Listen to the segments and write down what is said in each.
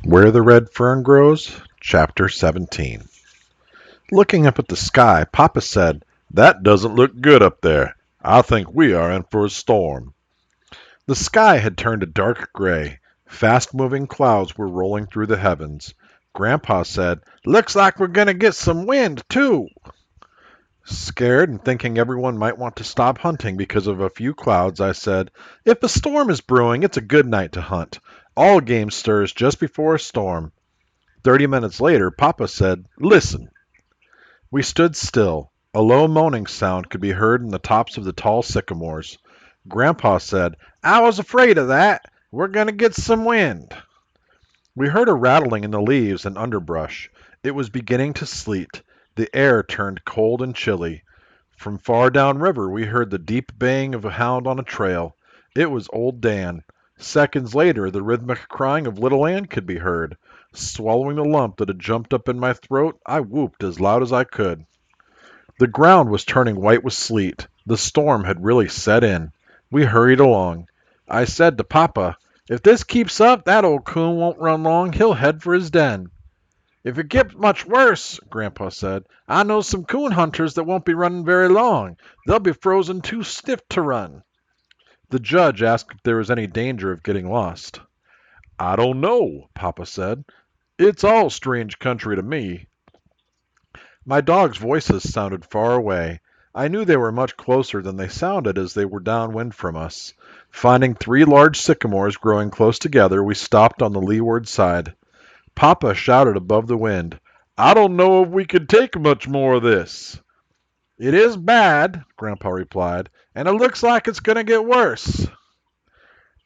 Where the Red Fern Grows, Chapter 17. Looking up at the sky, Papa said, "That doesn't look good up there. I think we are in for a storm." The sky had turned a dark gray. Fast-moving clouds were rolling through the heavens. Grandpa said, "Looks like we're going to get some wind, too." Scared and thinking everyone might want to stop hunting because of a few clouds, I said, "If a storm is brewing, it's a good night to hunt. All game stirs just before a storm." 30 minutes later, Papa said, "Listen." We stood still. A low moaning sound could be heard in the tops of the tall sycamores. Grandpa said, "I was afraid of that. We're going to get some wind." We heard a rattling in the leaves and underbrush. It was beginning to sleet. The air turned cold and chilly. From far downriver we heard the deep baying of a hound on a trail. It was old Dan. Seconds later the rhythmic crying of little Ann could be heard. Swallowing the lump that had jumped up in my throat, I whooped as loud as I could. The ground was turning white with sleet. The storm had really set in. We hurried along. I said to Papa, "If this keeps up, that old coon won't run long. He'll head for his den." "If it gets much worse," Grandpa said, "I know some coon hunters that won't be running very long. They'll be frozen too stiff to run." The judge asked if there was any danger of getting lost. "I don't know," Papa said. "It's all strange country to me." My dogs' voices sounded far away. I knew they were much closer than they sounded as they were downwind from us. Finding three large sycamores growing close together, we stopped on the leeward side. Papa shouted above the wind, "I don't know if we can take much more of this." "It is bad," Grandpa replied, "and it looks like it's going to get worse."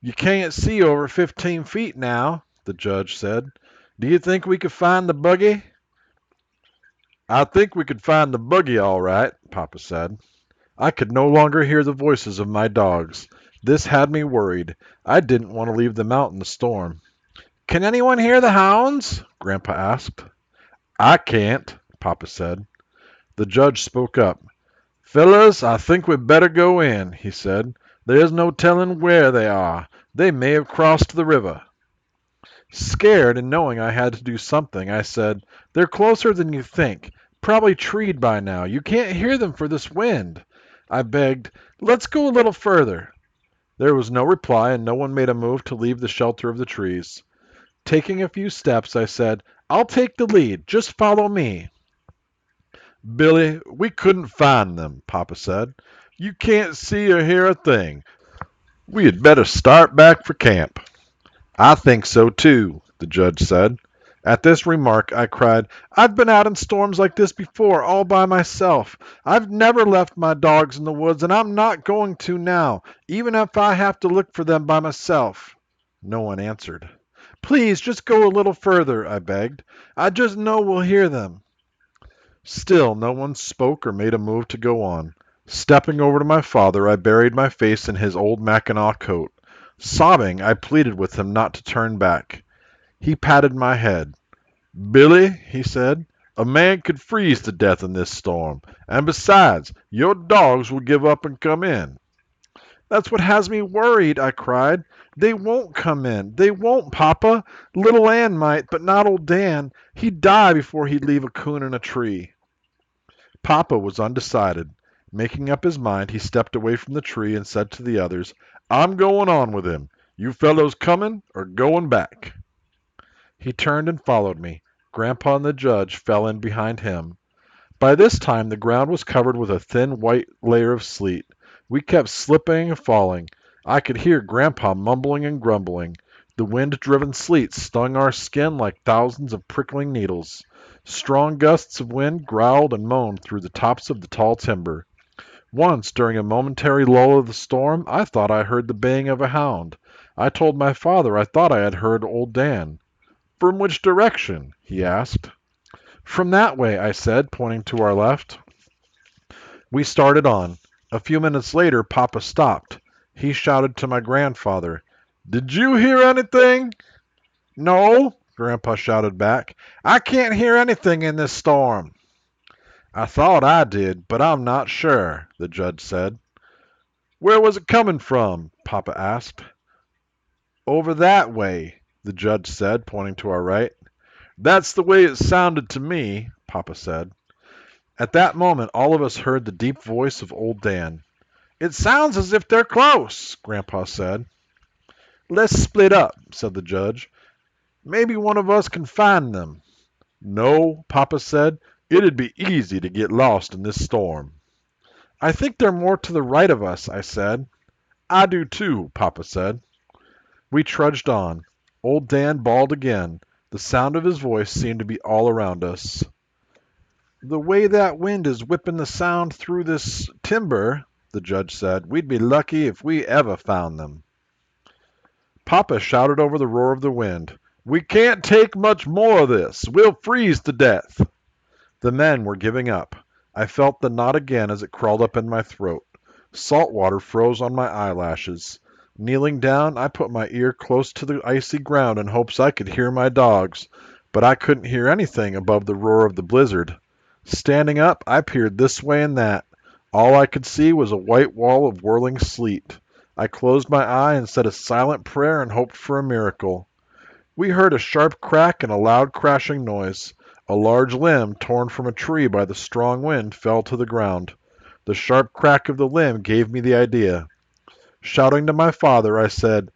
"You can't see over 15 feet now," the judge said. "Do you think we could find the buggy?" "I think we could find the buggy all right," Papa said. I could no longer hear the voices of my dogs. This had me worried. I didn't want to leave them out in the storm. "Can anyone hear the hounds?" Grandpa asked. "I can't," Papa said. The judge spoke up. "Fellows, I think we'd better go in," he said. "There's no telling where they are. They may have crossed the river." Scared and knowing I had to do something, I said, "They're closer than you think. Probably treed by now. You can't hear them for this wind." I begged, "Let's go a little further." There was no reply, and no one made a move to leave the shelter of the trees. Taking a few steps, I said, "I'll take the lead. Just follow me." "Billy, we couldn't find them," Papa said. "You can't see or hear a thing. We had better start back for camp." "I think so too," the judge said. At this remark, I cried, "I've been out in storms like this before, all by myself. I've never left my dogs in the woods, and I'm not going to now, even if I have to look for them by myself." No one answered. "Please, just go a little further," I begged. "I just know we'll hear them." Still no one spoke or made a move to go on. Stepping over to my father, I buried my face in his old Mackinaw coat. Sobbing, I pleaded with him not to turn back. He patted my head. "Billy," he said, "a man could freeze to death in this storm. And besides, your dogs will give up and come in." "That's what has me worried," I cried. "They won't come in. They won't, Papa. Little Ann might, but not old Dan. He'd die before he'd leave a coon in a tree." Papa was undecided. Making up his mind, he stepped away from the tree and said to the others, "I'm going on with him. You fellows coming or going back?" He turned and followed me. Grandpa and the judge fell in behind him. By this time the ground was covered with a thin white layer of sleet. We kept slipping and falling. I could hear Grandpa mumbling and grumbling. The wind-driven sleet stung our skin like thousands of prickling needles. Strong gusts of wind growled and moaned through the tops of the tall timber. Once, during a momentary lull of the storm, I thought I heard the baying of a hound. I told my father I thought I had heard old Dan. "From which direction?" he asked. "From that way," I said, pointing to our left. We started on. A few minutes later Papa stopped. He shouted to my grandfather, "Did you hear anything?" "No," Grandpa shouted back. "I can't hear anything in this storm." "I thought I did, but I'm not sure," the judge said. "Where was it coming from?" Papa asked. "Over that way." the judge said, pointing to our right. That's the way it sounded to me, Papa said. At that moment, all of us heard the deep voice of old Dan. It sounds as if they're close, Grandpa said. Let's split up, said the judge. Maybe one of us can find them. No, Papa said. It'd be easy to get lost in this storm. I think they're more to the right of us, I said. I do too, Papa said. We trudged on. Old Dan bawled again. The sound of his voice seemed to be all around us. The way that wind is whipping the sound through this timber, the judge said, we'd be lucky if we ever found them. Papa shouted over the roar of the wind, We can't take much more of this. We'll freeze to death. The men were giving up. I felt the knot again as it crawled up in my throat. Salt water froze on my eyelashes. Kneeling down, I put my ear close to the icy ground in hopes I could hear my dogs, but I couldn't hear anything above the roar of the blizzard. Standing up, I peered this way and that. All I could see was a white wall of whirling sleet. I closed my eye and said a silent prayer and hoped for a miracle. We heard a sharp crack and a loud crashing noise. A large limb, torn from a tree by the strong wind, fell to the ground. The sharp crack of the limb gave me the idea. Shouting to my father, I said,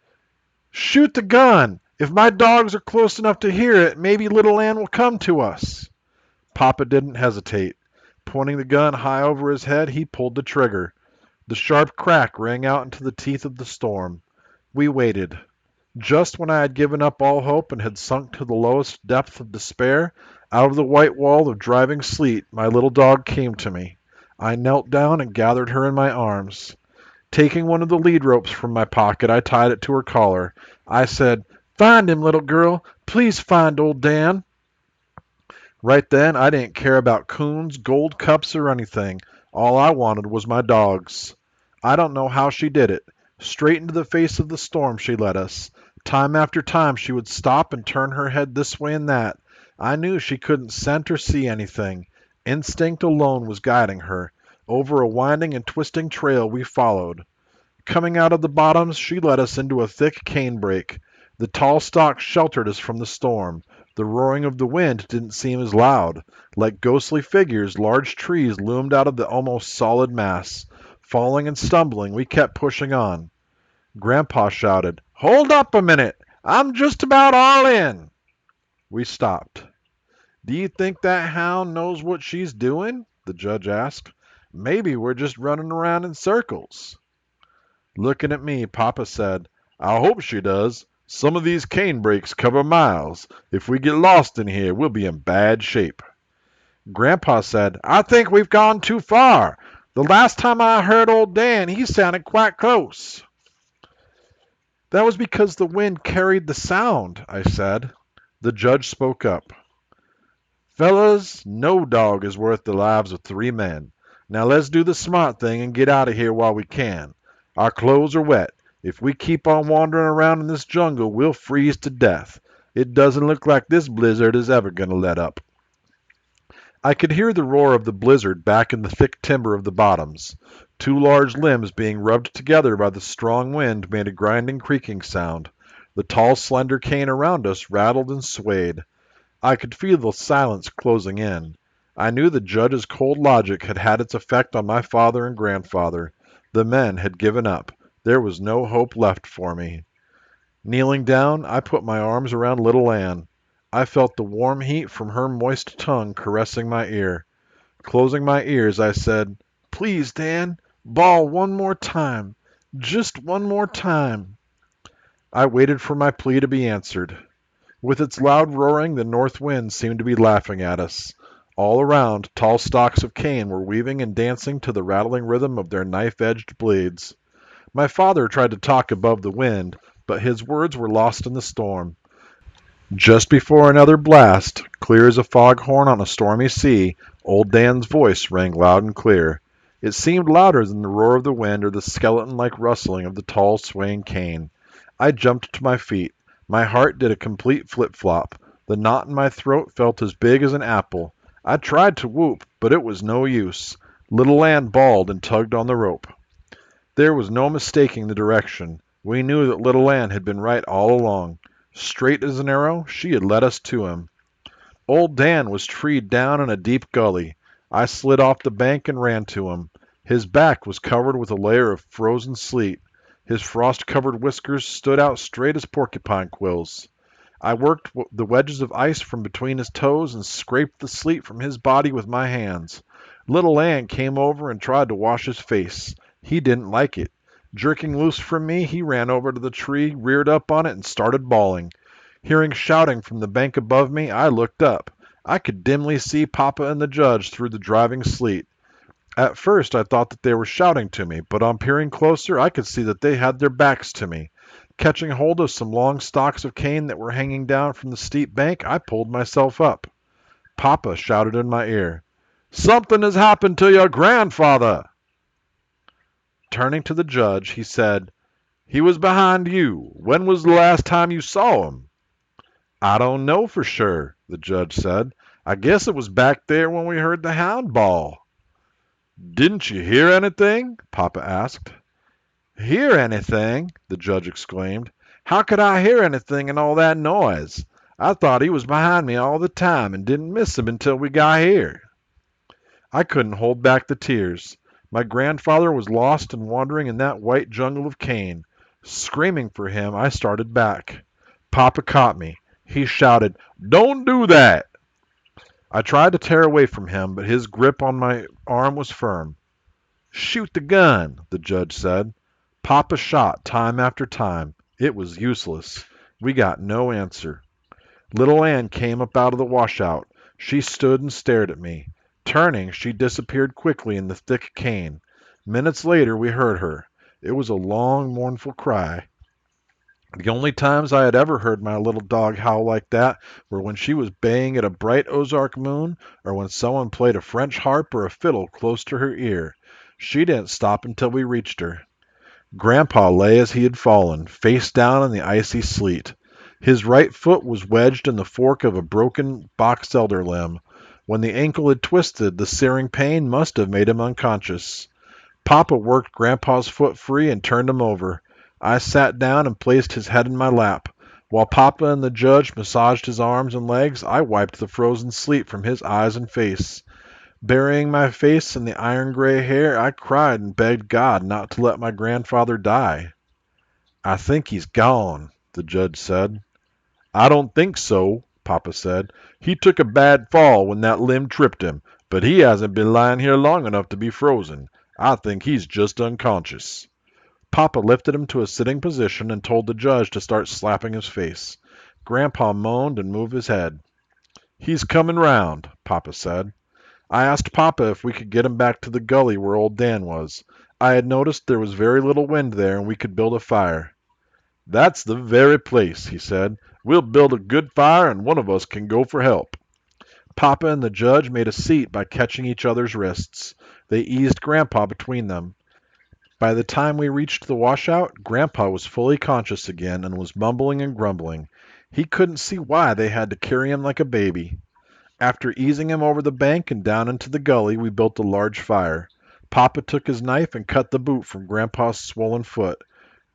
Shoot the gun! If my dogs are close enough to hear it, maybe little Ann will come to us. Papa didn't hesitate. Pointing the gun high over his head, he pulled the trigger. The sharp crack rang out into the teeth of the storm. We waited. Just when I had given up all hope and had sunk to the lowest depth of despair, out of the white wall of driving sleet, my little dog came to me. I knelt down and gathered her in my arms. Taking one of the lead ropes from my pocket, I tied it to her collar. I said, Find him, little girl. Please find old Dan. Right then, I didn't care about Coons, gold cups, or anything. All I wanted was my dogs. I don't know how she did it. Straight into the face of the storm she led us. Time after time she would stop and turn her head this way and that. I knew she couldn't scent or see anything. Instinct alone was guiding her. Over a winding and twisting trail we followed. Coming out of the bottoms, she led us into a thick canebrake. The tall stalks sheltered us from the storm. The roaring of the wind didn't seem as loud. Like ghostly figures, large trees loomed out of the almost solid mass. Falling and stumbling, we kept pushing on. Grandpa shouted, Hold up a minute! I'm just about all in! We stopped. Do you think that hound knows what she's doing? The judge asked. Maybe we're just running around in circles. Looking at me, Papa said, I hope she does. Some of these canebrakes cover miles. If we get lost in here, we'll be in bad shape. Grandpa said, I think we've gone too far. The last time I heard old Dan, he sounded quite close. That was because the wind carried the sound, I said. The judge spoke up. Fellas, no dog is worth the lives of 3 men. Now let's do the smart thing and get out of here while we can. Our clothes are wet. If we keep on wandering around in this jungle, we'll freeze to death. It doesn't look like this blizzard is ever going to let up. I could hear the roar of the blizzard back in the thick timber of the bottoms. 2 large limbs being rubbed together by the strong wind made a grinding, creaking sound. The tall, slender cane around us rattled and swayed. I could feel the silence closing in. I knew the judge's cold logic had had its effect on my father and grandfather. The men had given up. There was no hope left for me. Kneeling down, I put my arms around little Ann. I felt the warm heat from her moist tongue caressing my ear. Closing my ears, I said, Please, Dan, bawl one more time. Just one more time. I waited for my plea to be answered. With its loud roaring, the north wind seemed to be laughing at us. All around, tall stalks of cane were weaving and dancing to the rattling rhythm of their knife-edged blades. My father tried to talk above the wind, but his words were lost in the storm. Just before another blast, clear as a foghorn on a stormy sea, old Dan's voice rang loud and clear. It seemed louder than the roar of the wind or the skeleton-like rustling of the tall, swaying cane. I jumped to my feet. My heart did a complete flip-flop. The knot in my throat felt as big as an apple. I tried to whoop, but it was no use. Little Ann bawled and tugged on the rope. There was no mistaking the direction. We knew that little Ann had been right all along. Straight as an arrow, she had led us to him. Old Dan was treed down in a deep gully. I slid off the bank and ran to him. His back was covered with a layer of frozen sleet. His frost-covered whiskers stood out straight as porcupine quills. I worked the wedges of ice from between his toes and scraped the sleet from his body with my hands. Little Ann came over and tried to wash his face. He didn't like it. Jerking loose from me, he ran over to the tree, reared up on it, and started bawling. Hearing shouting from the bank above me, I looked up. I could dimly see Papa and the judge through the driving sleet. At first I thought that they were shouting to me, but on peering closer I could see that they had their backs to me. Catching hold of some long stalks of cane that were hanging down from the steep bank, I pulled myself up. Papa shouted in my ear, "Something has happened to your grandfather!" Turning to the judge, he said, "He was behind you. When was the last time you saw him?" "I don't know for sure," the judge said. "I guess it was back there when we heard the hound bawl." "Didn't you hear anything?" Papa asked. "Hear anything?" the judge exclaimed. "How could I hear anything in all that noise? I thought he was behind me all the time and didn't miss him until we got here." I couldn't hold back the tears. My grandfather was lost and wandering in that white jungle of cane. Screaming for him, I started back. Papa caught me. He shouted, "Don't do that!" I tried to tear away from him, but his grip on my arm was firm. "Shoot the gun," the judge said. Papa shot time after time. It was useless. We got no answer. Little Ann came up out of the washout. She stood and stared at me. Turning, she disappeared quickly in the thick cane. Minutes later we heard her. It was a long, mournful cry. The only times I had ever heard my little dog howl like that were when she was baying at a bright Ozark moon, or when someone played a French harp or a fiddle close to her ear. She didn't stop until we reached her. Grandpa lay as he had fallen, face down in the icy sleet. His right foot was wedged in the fork of a broken box elder limb. When the ankle had twisted, the searing pain must have made him unconscious. Papa worked Grandpa's foot free and turned him over. I sat down and placed his head in my lap. While Papa and the judge massaged his arms and legs, I wiped the frozen sleep from his eyes and face. Burying my face in the iron-gray hair, I cried and begged God not to let my grandfather die. "I think he's gone," the judge said. "I don't think so," Papa said. "He took a bad fall when that limb tripped him, but he hasn't been lying here long enough to be frozen. I think he's just unconscious." Papa lifted him to a sitting position and told the judge to start slapping his face. Grandpa moaned and moved his head. "He's coming round," Papa said. I asked Papa if we could get him back to the gully where old Dan was. I had noticed there was very little wind there and we could build a fire. "That's the very place," he said. "We'll build a good fire and one of us can go for help." Papa and the judge made a seat by catching each other's wrists. They eased Grandpa between them. By the time we reached the washout, Grandpa was fully conscious again and was mumbling and grumbling. He couldn't see why they had to carry him like a baby. After easing him over the bank and down into the gully, we built a large fire. Papa took his knife and cut the boot from Grandpa's swollen foot.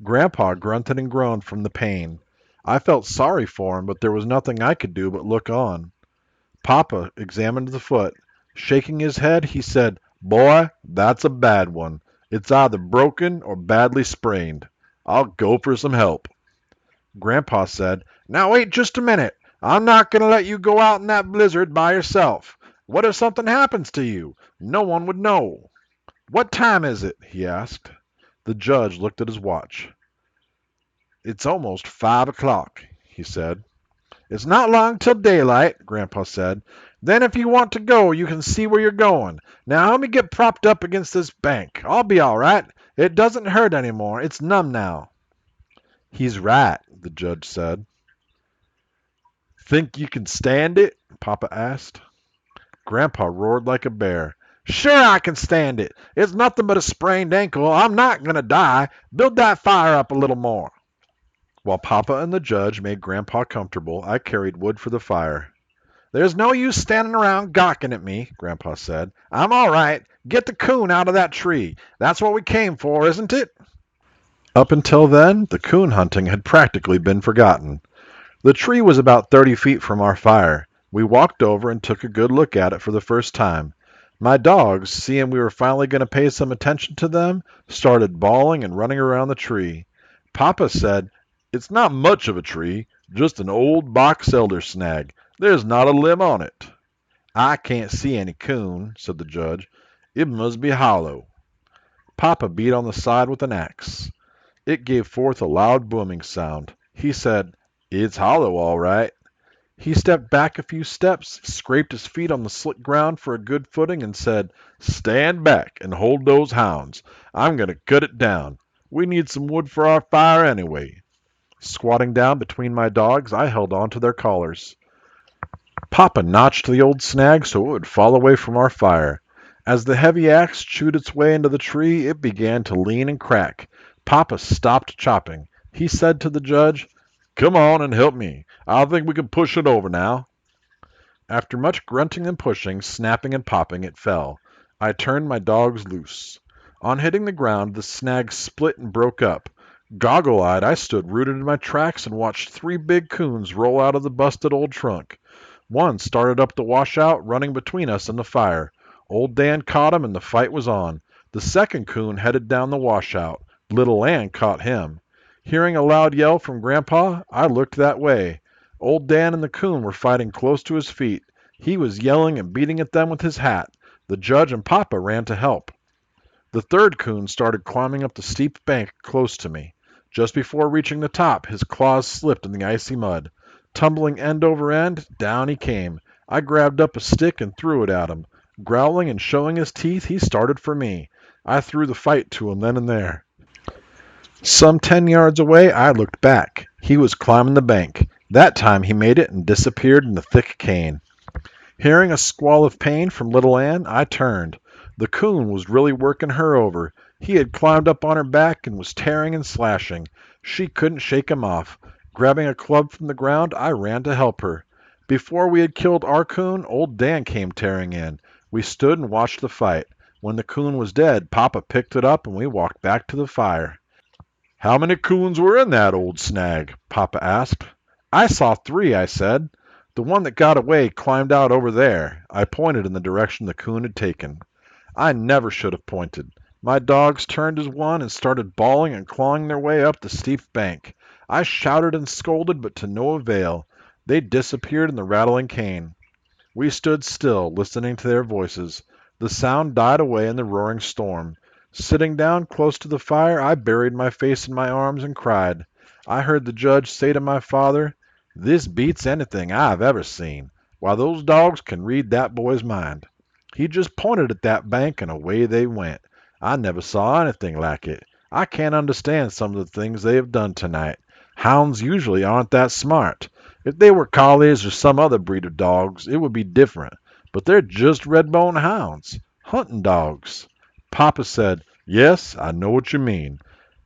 Grandpa grunted and groaned from the pain. I felt sorry for him, but there was nothing I could do but look on. Papa examined the foot. Shaking his head, he said, "Boy, that's a bad one. It's either broken or badly sprained. I'll go for some help." Grandpa said, "Now wait just a minute. I'm not going to let you go out in that blizzard by yourself. What if something happens to you? No one would know." "What time is it?" he asked. The judge looked at his watch. "It's almost 5 o'clock," he said. "It's not long till daylight," Grandpa said. "Then if you want to go, you can see where you're going. Now help me get propped up against this bank. I'll be all right. It doesn't hurt anymore. It's numb now." "He's right," the judge said. "Think you can stand it?" Papa asked. Grandpa roared like a bear. "Sure I can stand it. It's nothing but a sprained ankle. I'm not going to die. Build that fire up a little more." While Papa and the judge made Grandpa comfortable, I carried wood for the fire. "There's no use standing around gawking at me," Grandpa said. "I'm all right. Get the coon out of that tree. That's what we came for, isn't it?" Up until then, the coon hunting had practically been forgotten. The tree was about 30 feet from our fire. We walked over and took a good look at it for the first time. My dogs, seeing we were finally going to pay some attention to them, started bawling and running around the tree. Papa said, "It's not much of a tree, just an old box elder snag. There's not a limb on it." "I can't see any coon," said the judge. "It must be hollow." Papa beat on the side with an axe. It gave forth a loud booming sound. He said, "It's hollow, all right." He stepped back a few steps, scraped his feet on the slick ground for a good footing, and said, "Stand back and hold those hounds. I'm going to cut it down. We need some wood for our fire anyway." Squatting down between my dogs, I held on to their collars. Papa notched the old snag so it would fall away from our fire. As the heavy axe chewed its way into the tree, it began to lean and crack. Papa stopped chopping. He said to the judge, "Come on and help me. I think we can push it over now." After much grunting and pushing, snapping and popping, it fell. I turned my dogs loose. On hitting the ground, the snag split and broke up. Goggle-eyed, I stood rooted in my tracks and watched 3 big coons roll out of the busted old trunk. One started up the washout, running between us and the fire. Old Dan caught him, and the fight was on. The second coon headed down the washout. Little Ann caught him. Hearing a loud yell from Grandpa, I looked that way. Old Dan and the coon were fighting close to his feet. He was yelling and beating at them with his hat. The judge and Papa ran to help. The third coon started climbing up the steep bank close to me. Just before reaching the top, his claws slipped in the icy mud. Tumbling end over end, down he came. I grabbed up a stick and threw it at him. Growling and showing his teeth, he started for me. I threw the fight to him then and there. Some 10 yards away, I looked back. He was climbing the bank. That time he made it and disappeared in the thick cane. Hearing a squall of pain from Little Ann, I turned. The coon was really working her over. He had climbed up on her back and was tearing and slashing. She couldn't shake him off. Grabbing a club from the ground, I ran to help her. Before we had killed our coon, old Dan came tearing in. We stood and watched the fight. When the coon was dead, Papa picked it up and we walked back to the fire. "How many coons were in that old snag?" Papa asked. "I saw 3," I said. "The one that got away climbed out over there." I pointed in the direction the coon had taken. I never should have pointed. My dogs turned as one and started bawling and clawing their way up the steep bank. I shouted and scolded, but to no avail. They disappeared in the rattling cane. We stood still, listening to their voices. The sound died away in the roaring storm. Sitting down close to the fire, I buried my face in my arms and cried. I heard the judge say to my father, "This beats anything I've ever seen. Why, those dogs can read that boy's mind." He just pointed at that bank and away they went. I never saw anything like it. I can't understand some of the things they have done tonight. Hounds usually aren't that smart. If they were collies or some other breed of dogs, it would be different. But they're just red-bone hounds. Hunting dogs. Papa said, "Yes, I know what you mean.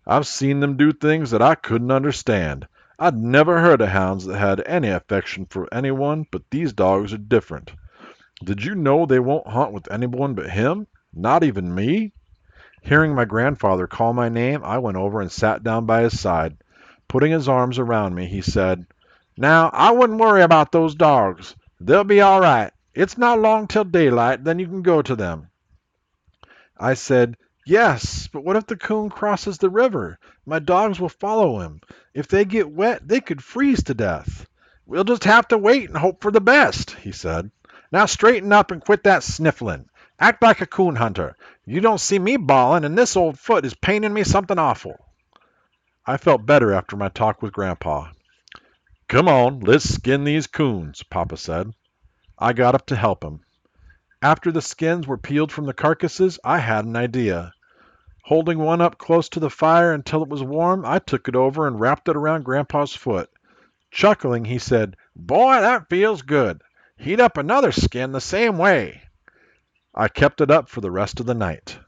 I've seen them do things that I couldn't understand. I'd never heard of hounds that had any affection for anyone, but these dogs are different. Did you know they won't hunt with anyone but him? Not even me?" Hearing my grandfather call my name, I went over and sat down by his side. Putting his arms around me, he said, "Now, I wouldn't worry about those dogs. They'll be all right. It's not long till daylight, then you can go to them." I said, "Yes, but what if the coon crosses the river? My dogs will follow him. If they get wet, they could freeze to death." "We'll just have to wait and hope for the best," he said. "Now straighten up and quit that sniffling. Act like a coon hunter. You don't see me bawling, and this old foot is paining me something awful." I felt better after my talk with Grandpa. "Come on, let's skin these coons," Papa said. I got up to help him. After the skins were peeled from the carcasses, I had an idea. Holding one up close to the fire until it was warm, I took it over and wrapped it around Grandpa's foot. Chuckling, he said, "Boy, that feels good. Heat up another skin the same way." I kept it up for the rest of the night.